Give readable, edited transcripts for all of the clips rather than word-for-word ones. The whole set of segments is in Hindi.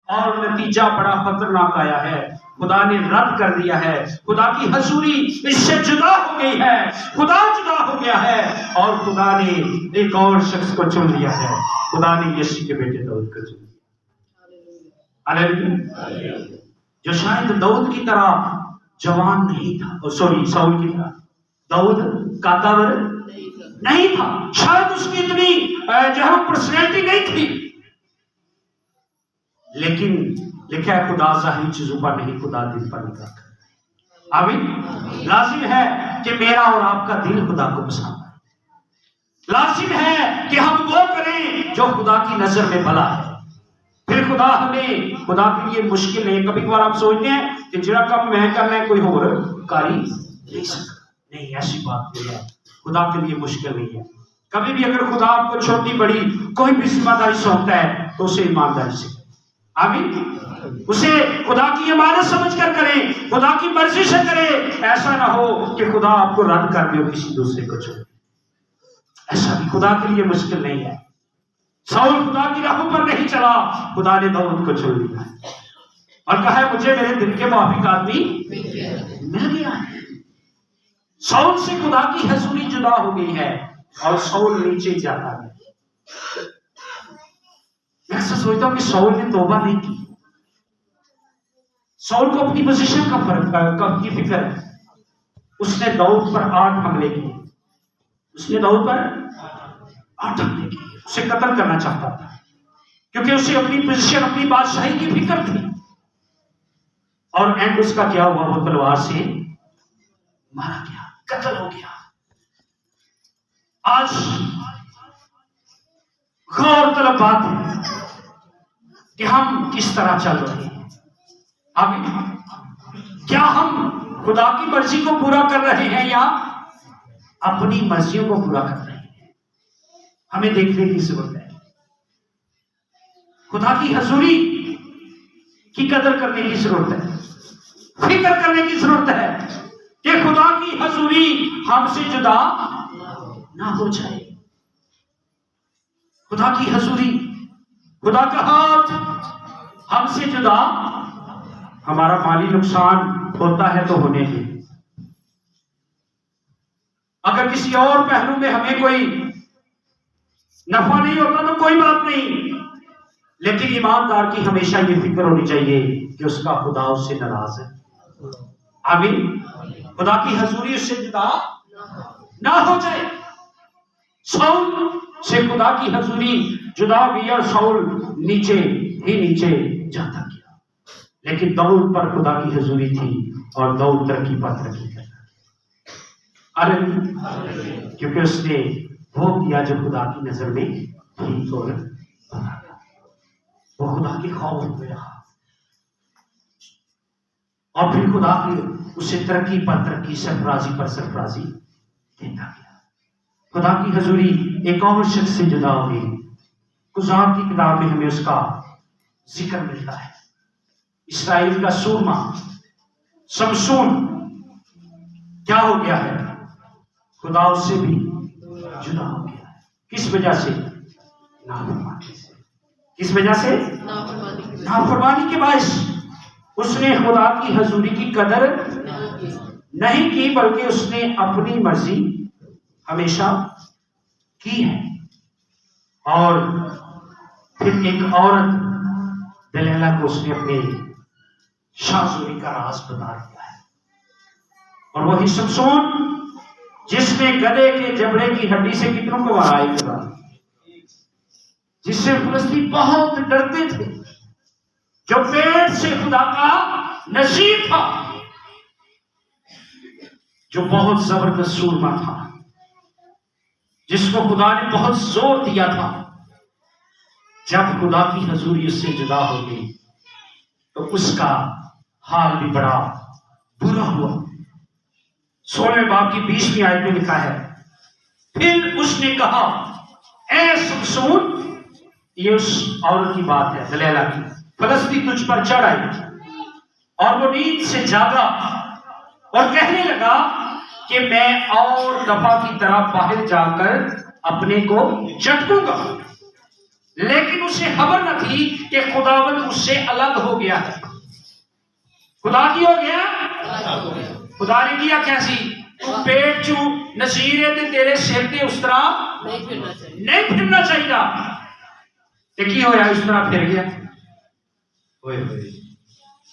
और नतीजा बड़ा खतरनाक आया है। खुदा ने रद्द कर दिया है, खुदा की हजूरी इससे जुदा हो गई है, खुदा जुदा हो गया है और खुदा ने एक और शख्स को चुन लिया है। खुदा ने यीशु के बेटे दाऊद को चुन लिया, हालेलुया, जो शायद दाऊद की तरह जवान नहीं था, सॉरी साउल की तरह दाऊद कातावर नहीं था, शायद उसकी इतनी जो है पर्सनैलिटी नहीं थी, लेकिन लिखा है खुदा ज़ाहिरी चीजों पर नहीं, खुदा दिल पर निगाह करता है। आमीन। लाजिम है कि मेरा और आपका दिल खुदा को पसंद है, लाजिम है कि हम वो करें जो खुदा की नजर में भला है। फिर खुदा हमें, खुदा के लिए मुश्किल नहीं। कभी कभार आप सोचते हैं कि जरा कम मैं करना है कोई और कारी नहीं सकता, नहीं, ऐसी बात नहीं है, खुदा के लिए मुश्किल नहीं है। कभी भी अगर खुदा आपको छोटी बड़ी कोई भी जिम्मेदारी सौंपता है तो उसे ईमानदारी से, आमीन, उसे खुदा की इमानत समझ कर करें, खुदा की मर्जी से करें। ऐसा ना हो कि खुदा आपको रद्द कर दे और किसी दूसरे को चुने, ऐसा भी खुदा के लिए मुश्किल नहीं है। साउल खुदा की राहों पर नहीं चला, खुदा ने दाऊद को चुन लिया और कहा है मुझे मेरे दिल के मुआफिक आदमी मिल गया है। साउल से खुदा की हजूरी जुदा हो गई है और साउल नीचे जाता है। मैं ऐसा सोचता हूं कि साउल ने तौबा नहीं की। साउल को अपनी पोजीशन का फर्क की फिक्र है। उसने दाऊद पर 8 हमले किए, उसने दाऊद पर 8 हमले किए, उसे कत्ल करना चाहता था क्योंकि उसे अपनी पोजीशन, अपनी बादशाही की फिक्र थी। और एंड उसका क्या हुआ, वो तलवार से मारा गया, कत्ल हो गया। आज गौरतलब बात है कि हम किस तरह चल रहे हैं। आमीन। क्या हम खुदा की मर्जी को पूरा कर रहे हैं या अपनी मर्जियों को पूरा कर रहे हैं? हमें देखने की जरूरत है। खुदा की हजूरी की कदर करने की जरूरत है, फिक्र करने की जरूरत है कि खुदा की हजूरी हमसे जुदा ना हो जाए। खुदा की हजूरी, खुदा का हाथ हमसे जुदा, हमारा माली नुकसान होता है तो होने दे। अगर किसी और पहलू में हमें कोई नफा नहीं होता तो कोई बात नहीं, लेकिन ईमानदार की हमेशा ये फिक्र होनी चाहिए कि उसका खुदा उससे नाराज है। आमीन। खुदा की हजूरी उससे जुदा ना हो जाए। साउल से खुदा की हजूरी जुदा भी और साउल नीचे ही नीचे जाता गया, लेकिन दाऊद पर खुदा की हजूरी थी और दाऊद तरक्की पर तरक्की कर रहा है, क्योंकि उसने वो किया जो खुदा की नजर में ठीक और भला था। वो खुदा के खौफ में रहा और फिर खुदा की उसे तरक्की पर तरक्की, सरफराजी पर सरफराजी देता गया। खुदा की हजूरी एक और शख्स से जुदा हो गई। कुरान की किताब में हमें उसका जिक्र मिलता है। इस्राएल का सूरमा शमशून क्या हो गया है, खुदा उससे भी जुदा हो गया है। किस वजह से? नाफरमानी से। किस वजह से? नाफरमानी के बायस उसने खुदा की हजूरी की कदर नहीं की, बल्कि उसने अपनी मर्जी हमेशा की है। और फिर एक औरत दलीला को उसने अपने शाहजूरी का राज बता दिया है, और वही शमशून जिसने गधे के जबड़े की हड्डी से कितनों को मारा, एक बार, जिससे फिलिस्तीनी बहुत डरते थे, जो पेट से खुदा का नसीब था, जो बहुत जबरदस्त सूरमा था, जिसको खुदा ने बहुत जोर दिया था। जब खुदा की हजूरी उससे जुदा हो गई तो उसका हाल भी बड़ा बुरा हुआ। 16वें बाब की 20वीं आयत में लिखा है, फिर उसने कहा, ऐ शमशून, ये उस औरत की बात है, दलीला की, फिलिस्ती तुझ पर चढ़ आई। और वो नींद से जागा और कहने लगा कि मैं और दफा की तरह बाहर जाकर अपने को झटकूंगा, लेकिन उसे खबर न थी कि खुदावंद उससे अलग हो गया है। खुदा की हो गया, खुदा ने किया कैसी, तू पेट चू नसीरे ते तेरे सिर ते उस तरह नहीं फिरना चाहिए। ते की होया, उस तरह फिर गया। ओए होए,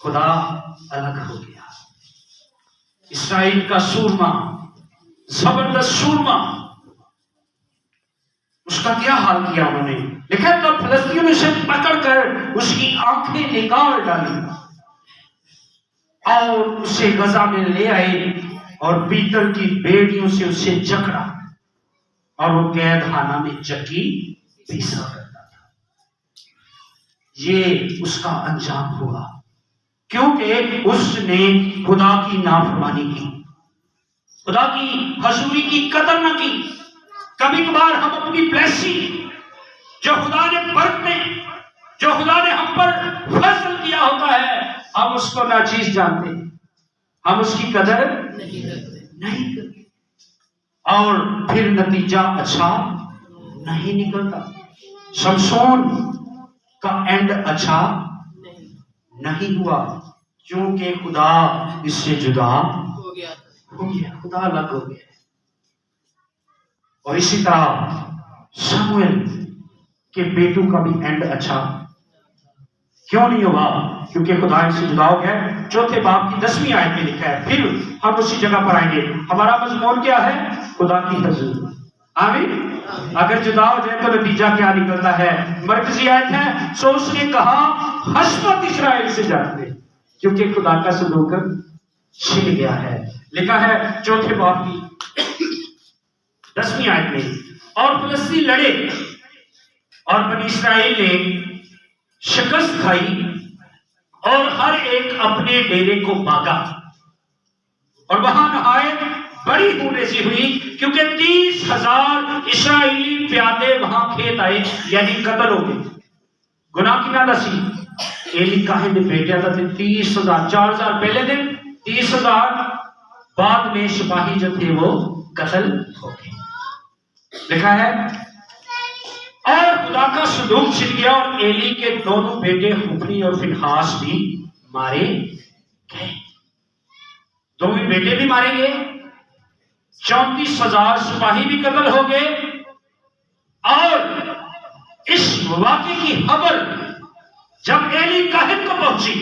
खुदा अलग हो गया। इस्राइल का सूरमा, जबरदस्त सूरमा, उसका क्या हाल किया उन्होंने। लिखा है तब फिलिस्तीनियों ने उसे पकड़कर उसकी आंखें निकाल डाली और उसे गजा में ले आए और पीतल की बेड़ियों से उसे जकड़ा और वो कैद खाना में चक्की पीसा करता था। ये उसका अंजाम हुआ क्योंकि उसने खुदा की नाफरमानी की, खुदा की हजूरी की कदर न की। कभी कभार हम अपनी ब्लेसिंग जो खुदा ने बरकतें जो खुदा ने हम पर फजल किया होता है, हम उसको नाचीज जानते हैं, हम उसकी कदर नहीं करते और फिर नतीजा अच्छा नहीं निकलता। शमशोन का एंड अच्छा नहीं हुआ क्योंकि खुदा इससे जुदा हो गया, खुदा अलग हो गया। और इसी तरह शमूएल के बेटू का भी एंड अच्छा क्यों नहीं हुआ, क्योंकि खुदा इनसे जुदा हो गया। चौथे बाब की 10वीं आयत में लिखा है, फिर हम उसी जगह पर आएंगे। हमारा मजमून क्या है, खुदा की हजूर। आमीन। अगर जुदा हो जाए तो नतीजा क्या निकलता है। मरकजी आयत है, सो उसने कहा हसरत इस्राएल से जाते, क्योंकि खुदा का सलूक छिन गया है। लिखा है चौथे बाब की 10वीं आयत में, और फिलिस्ती लड़े और बनी इस्राएल ने शिकस्त खाई और हर एक अपने डेरे को भागा और वहां नहायत बड़ी हुर्रेसी हुई क्योंकि 30,000 इस्राएली प्यादे वहां खेत आए, यानी कत्ल हो गए। गुनाह की ना दसी एली काहे ने बेटिया था 30,000, 4,000 पहले दिन, 30,000 बाद में सिपाही जो थे वो कत्ल हो गए। लिखा है और खुदा का सलूक छिन गया और एली के दोनों बेटे हुफनी और फिनहास भी मारे गए। दोनों बेटे भी मारे गए, 34,000 सिपाही भी कत्ल हो गए। और इस वाक़े की खबर जब एली काहिन को पहुंची,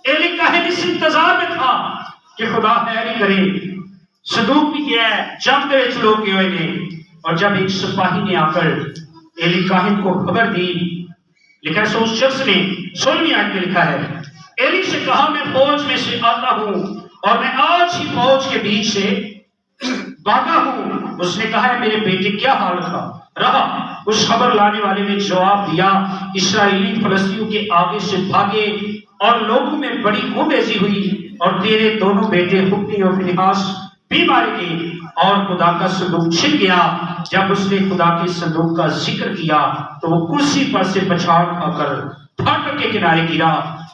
एली काहिन इस इंतजार में था कि खुदा हैरी करे, सदूक भी किया है, जब के लोग गए ने। और जब एक सिपाही ने आकर एली काहिन को खबर दी, लिखा है, सो उस शख्स ने 16वीं आयत में लिखा है, एली से कहा मैं फौज में से आता हूं और मैं आज ही फौज के बीच से भागा हूं। उसने कहा है मेरे बेटे क्या हाल रहा। उस खबर लाने वाले ने जवाब दिया, इस्राएली फिलिस्तीनियों के आगे से भागे और लोगों में बड़ी खूबेजी हुई और तेरे दोनों बेटे हुफनी और फिनहास भी मारे गए और खुदा का सलूक छिन गया। जब उसने खुदा के सलूक का जिक्र किया तो वो कुर्सी पर से पछाड़ खाकर फाटक के किनारे गिरा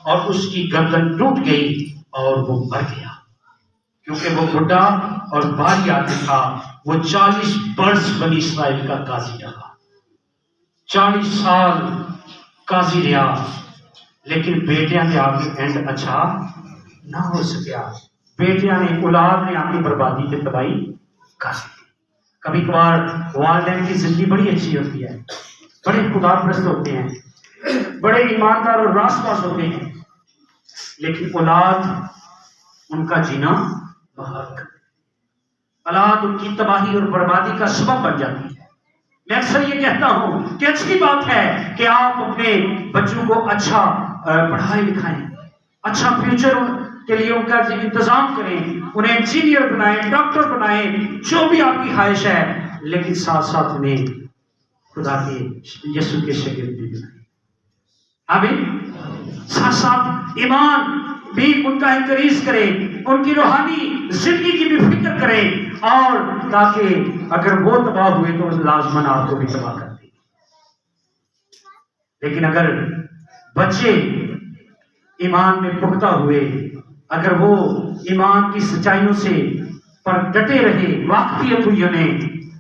और उसकी गर्दन टूट गई और वो मर गया, क्योंकि वो बुढ़ा और भारी आदमी था। वो 40 वर्ष बनी इस्राइल का काजी रहा, 40 साल काजी रहा, लेकिन बेटियां ने आगे एंड अच्छा ना हो सकिया। बेटियां ने, औलाद ने अपनी बर्बादी पे तबाही कर दी। कभी कभार वालिदैन की जिंदगी बड़ी अच्छी होती है, बड़े खुदाप्रस्त होते हैं, बड़े ईमानदार और रासबाज होते हैं, लेकिन औलाद उनका जीना बाहर, औलाद उनकी तबाही और बर्बादी का सबब बन जाती है। मैं अक्सर ये कहता हूं कि अच्छी बात है कि आप अपने बच्चों को अच्छा पढ़ाई लिखाएं, अच्छा फ्यूचर के लिए उनका इंतजाम करें, उन्हें इंजीनियर बनाएं, डॉक्टर बनाएं, जो भी आपकी ख्वाहिश है, लेकिन साथ साथ उन्हें खुदा के यीशु के शागिर्द भी बनाएं। आमीन। साथ साथ ईमान भी उनका इंकरेज करें, उनकी रूहानी जिंदगी की भी फिक्र करें, और ताकि अगर वो तबाह हुए तो लाजमन आपको भी तबाह कर दे। लेकिन अगर बच्चे ईमान में पुख्ता हुए, अगर वो ईमान की सच्चाइयों से पर डटे रहे, वाकफियत हुई उन्हें,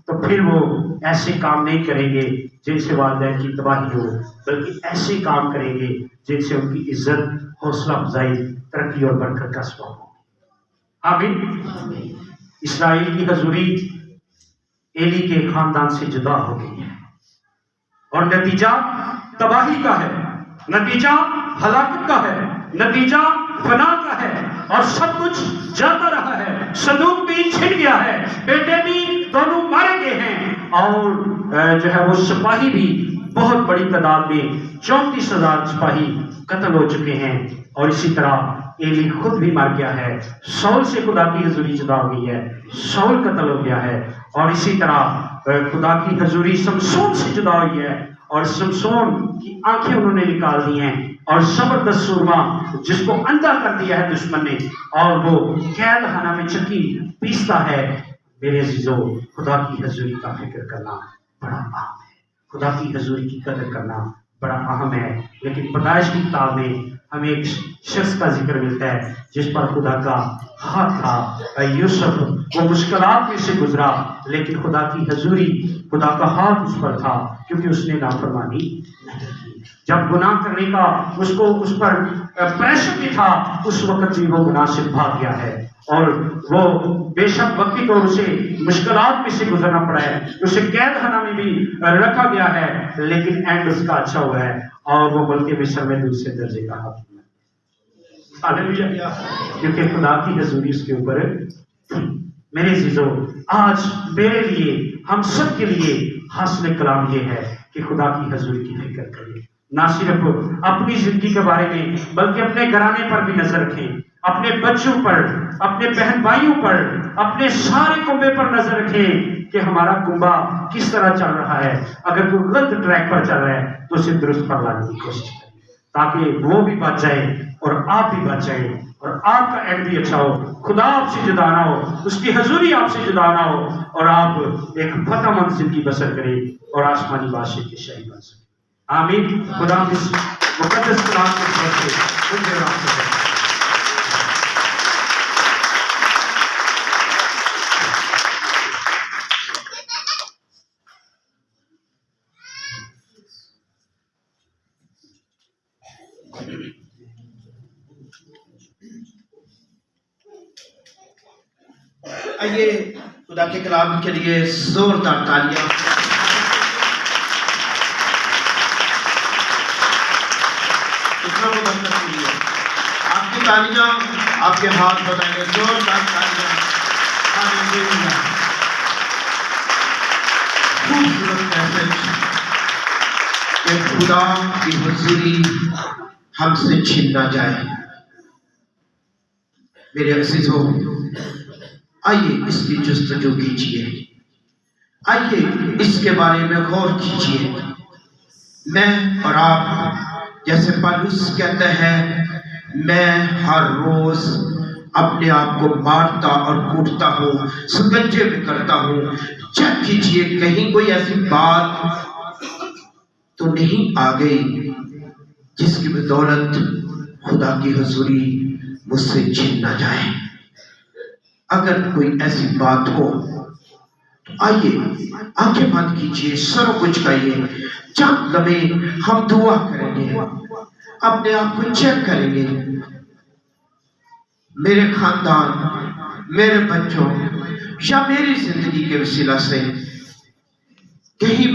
तो फिर वो ऐसे काम नहीं करेंगे जिनसे वालिदैन की तबाही हो, बल्कि ऐसे काम करेंगे जिनसे उनकी इज्जत, हौसला अफजाई, तरक्की और बरकत का सबब हो। आमीन। इस्राइल की हजूरी एली के खानदान से जुदा हो गई है और नतीजा तबाही का है, नतीजा हलाकत का है, नतीजा फना का है और सब कुछ जाता रहा है। सदूक भी छिड़ गया है, बेटे भी दोनों मारे गए हैं और जो है वो सिपाही भी बहुत बड़ी तादाद में 34,000 सिपाही कत्ल हो चुके हैं। और इसी तरह एली खुद भी मर गया है, शाऊल से खुदा की हजूरी जुदा हो गई है, शाऊल कत्ल हो गया है। और इसी तरह खुदा की हजूरी शमशोन से जुदा हुई है और शमशोन की आंखें उन्होंने निकाल दी हैं और जबरदस्त सुरमा जिसको अंधा कर दिया है दुश्मन ने, और वो कैद खाना में चक्की पीसता है। मेरे अजीजों, खुदा की हजूरी का फिक्र करना बड़ा अहम है, खुदा की हजूरी की कदर करना बड़ा अहम है। लेकिन पैदाइश की किताब में हमें एक शख्स का जिक्र मिलता है जिस पर खुदा का हाथ था। यूसुफ वो मुश्किलात में से गुजरा, लेकिन खुदा की हजूरी, खुदा का हाथ उस पर था क्योंकि उसने नाफरमानी नहीं की। जब गुनाह करने का उसको उस पर प्रेशर भी था, उस वक्त भी वो गुनाह से भाग गया है और वो बेशक वक्ती तौर से मुश्किलात में से गुजरना पड़ा है, उसे कैद खाना में भी रखा गया है, लेकिन एंड उसका अच्छा हुआ है और वो बल्कि मिस्र में दूसरे दर्जे का हाकिम है। हालेलुया, क्योंकि खुदा की हजूरी उसके ऊपर। मेरे अजीजों, आज मेरे लिए, हम सब के लिए हासिल कलाम ये है कि खुदा की हजूरी की फिक्र करें, ना सिर्फ अपनी जिंदगी के बारे में बल्कि अपने घराने पर भी नजर रखें, अपने बच्चों पर, अपने बहन भाइयों पर, अपने सारे कुंबे पर नजर रखें कि हमारा कुंबा किस तरह चल रहा है। अगर कोई गलत ट्रैक पर चल रहा है तो उसे दुरुस्त पर लाने की कोशिश करें ताकि वो भी बच जाए और आप भी बच जाए और आपका एंड भी अच्छा हो, खुदा आपसे जुदा ना हो, उसकी हजूरी आपसे जुदा ना हो और आप एक फतहमंद जिंदगी बसर करें और आसमानी बादशाह के शहीद बन सकें। आमीन। खुदा इस मुकद्दस कलाम के साथ आइए खुदा के कलाम के लिए जोरदार तालियां। आपकी तालियां, आपके हाथ बताएंगे, जोरदार तालियां। खूबसूरत मैसेज कि खुदा की हुजूरी हमसे छीन ना जाए। मेरे अजीजों, आइए इसकी जुस्तजू कीजिए, आइए इसके बारे में गौर कीजिए। मैं और आप, जैसे पौलुस कहते हैं, मैं हर रोज अपने आप को मारता और कूटता हूँ, शिकंजे में करता हूँ। चेक कीजिए कहीं कोई ऐसी बात तो नहीं आ गई जिसकी बदौलत खुदा की हुजूरी मुझसे छीन ना जाए। अगर कोई ऐसी बात हो तो आइए आंखें बंद कीजिए, सरों को झुकाइए, चंद लम्हे हम दुआ करेंगे, अपने आप को चेक करेंगे। मेरे खानदान, मेरे बच्चों या मेरी जिंदगी के वसीला से कहीं